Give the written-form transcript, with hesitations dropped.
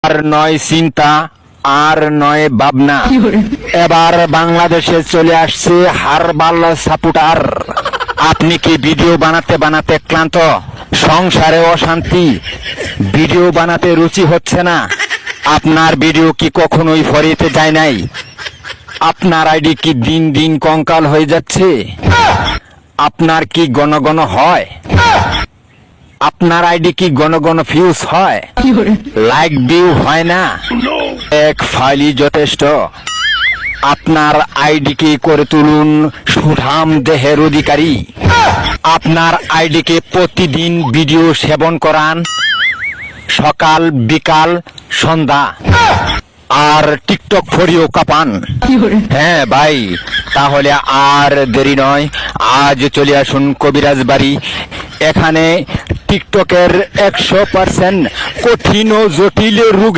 আর নয় চিন্তা, আর নয় ভাবনা। এবার বাংলাদেশে চলে আসছে হারবাল সাপোর্টার। আপনি কি ভিডিও বানাতে বানাতে ক্লান্ত? সংসারে অশান্তি, ভিডিও বানাতে রুচি হচ্ছে না? আপনার ভিডিও কি কখনোই ফরিতে যায় নাই? আপনার আইডি কি দিন দিন কঙ্কাল হয়ে যাচ্ছে? আপনার কি ঘন ঘন হয়? আপনার আইডি কি ঘন ঘন ফিউজ হয়? লাইক ভিউ হয় না? এক ফাইলই যথেষ্ট। আপনার আইডিকে করে তুলুন সুঠাম দেহের অধিকারী। আপনার আইডিকে প্রতিদিন ভিডিও সেবন করান, সকাল বিকাল সন্ধ্যা, আর টিকটক ফরিও কাপান। হ্যাঁ ভাই, তাহলে আর দেরি নয়, আজ চলে আসুন কবিরাজ বাড়ি। এখানে টিকটকের 100% কঠিন ও জটিল রোগ